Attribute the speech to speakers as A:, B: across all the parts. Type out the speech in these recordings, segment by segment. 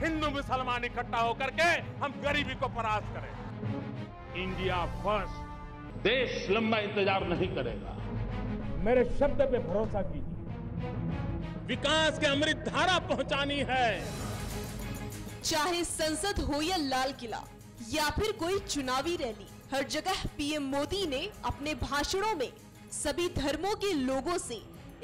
A: हिंदू मुसलमान इकट्ठा होकर के हम गरीबी को परास्त करें। India first.
B: देश लंबा इंतजार नहीं करेगा।
A: मेरे शब्द पे भरोसा कीजिए। विकास के अमृत धारा पहुंचानी है।
C: चाहे संसद हो या लाल किला या फिर कोई चुनावी रैली, हर जगह पीएम मोदी ने अपने भाषणों में सभी धर्मों के लोगों से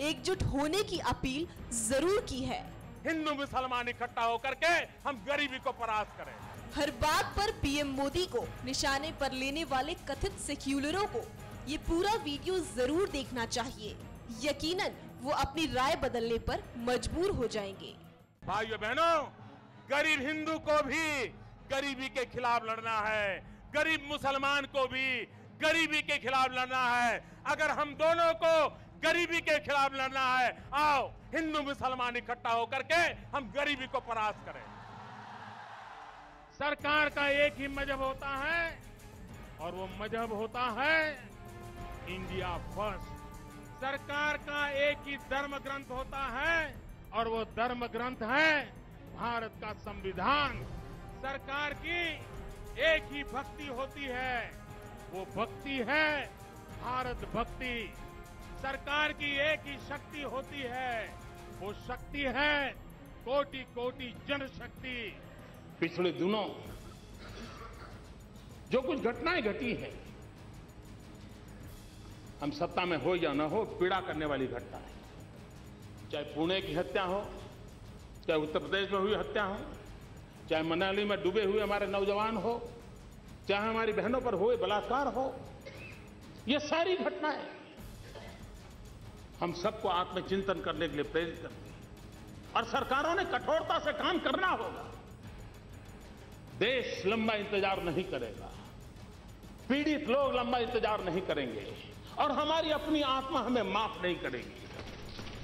C: एकजुट होने की अपील जरूर की है।
A: हिंदू मुसलमान इकट्ठा होकर के हम गरीबी को परास्त करें।
C: हर बात पर पीएम मोदी को निशाने पर लेने वाले कथित सेक्युलरों को ये पूरा वीडियो जरूर देखना चाहिए। यकीनन वो अपनी राय बदलने पर मजबूर हो जाएंगे।
A: भाइयों बहनों, गरीब हिंदू को भी गरीबी के खिलाफ लड़ना है, गरीब मुसलमान को भी गरीबी के खिलाफ लड़ना है। अगर हम दोनों को गरीबी के खिलाफ लड़ना है, आओ हिंदू मुसलमान इकट्ठा होकर के हम गरीबी को परास्त करें। सरकार का एक ही मजहब होता है और वो मजहब होता है इंडिया फर्स्ट। सरकार का एक ही धर्म ग्रंथ होता है और वो धर्म ग्रंथ है भारत का संविधान। सरकार की एक ही भक्ति होती है, वो भक्ति है भारत भक्ति। सरकार की एक ही शक्ति होती है, वो शक्ति है कोटि कोटि जनशक्ति।
B: पिछले दिनों जो कुछ घटनाएं घटी है, हम सत्ता में हो या न हो, पीड़ा करने वाली घटना है। चाहे पुणे की हत्या हो, चाहे उत्तर प्रदेश में हुई हत्या हो, चाहे मनाली में डूबे हुए हमारे नौजवान हो, चाहे हमारी बहनों पर हुए बलात्कार हो, ये सारी घटनाएं हम सबको आत्मचिंतन करने के लिए प्रेरित करती हैं। और सरकारों ने कठोरता से काम करना होगा। देश लंबा इंतजार नहीं करेगा, पीड़ित लोग लंबा इंतजार नहीं करेंगे और हमारी अपनी आत्मा हमें माफ नहीं करेगी।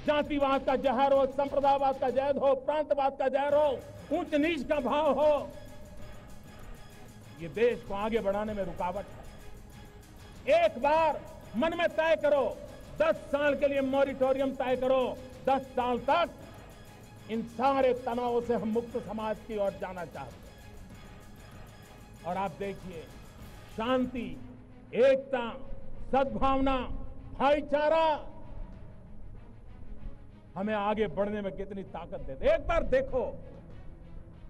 A: जातिवाद का जहर हो, संप्रदायवाद का जहर हो, प्रांतवाद का जहर हो, ऊंच नीच का भाव हो, ये देश को आगे बढ़ाने में रुकावट है। एक बार मन में तय करो, 10 साल के लिए मॉरिटोरियम तय करो। 10 साल तक इन सारे तनावों से हम मुक्त समाज की ओर जाना चाहते हैं। और आप देखिए, शांति, एकता, सद्भावना, भाईचारा हमें आगे बढ़ने में कितनी ताकत देते। एक बार देखो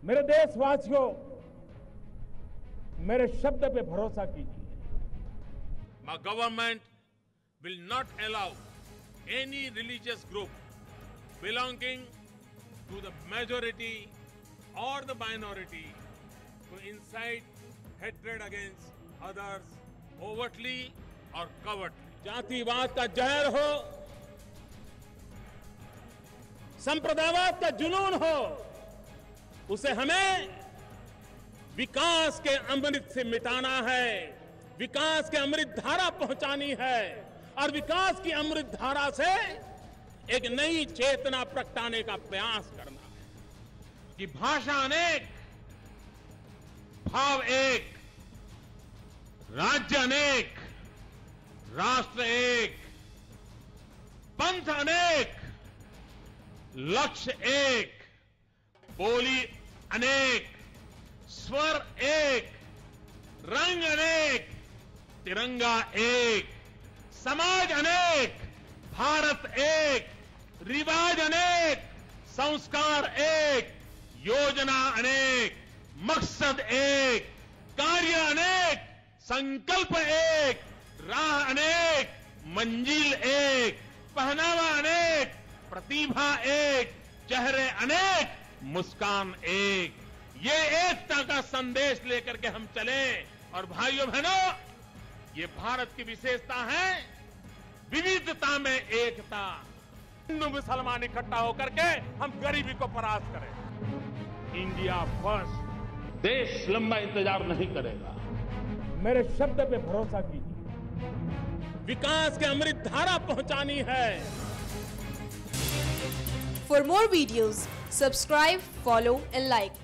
A: मेरे देशवासियों, मेरे शब्द पे भरोसा कीजिए। My government will not allow any religious group belonging to the majority or the minority to incite hatred against others overtly or covertly. जातिवाद का जहर हो, संप्रदायवाद का जुनून हो, उसे हमें विकास के अमृत से मिटाना है, विकास के अमृत धारा पहुंचानी है और विकास की अमृत धारा से एक नई चेतना प्रगटाने का प्रयास करना है कि भाषा अनेक, भाव एक, राज्य अनेक, राष्ट्र एक, पंथ अनेक, लक्ष्य एक, बोली अनेक, स्वर एक, रंग अनेक, तिरंगा एक, समाज अनेक, भारत एक, रिवाज अनेक, संस्कार एक, योजना अनेक, मकसद एक, कार्य अनेक, संकल्प एक, राह अनेक, मंजिल एक, पहनावा अनेक, प्रतिभा एक, चेहरे अनेक, मुस्कान एक। ये एकता का संदेश लेकर के हम चले। और भाइयों बहनों, ये भारत की विशेषता है, विविधता में एकता। हिंदू मुसलमान इकट्ठा होकर के हम गरीबी को परास्त करें। India first.
B: देश लंबा इंतजार नहीं करेगा।
A: मेरे शब्द पे भरोसा कीजिए। विकास के अमृत धारा पहुंचानी है।
C: For more videos, subscribe, follow and like.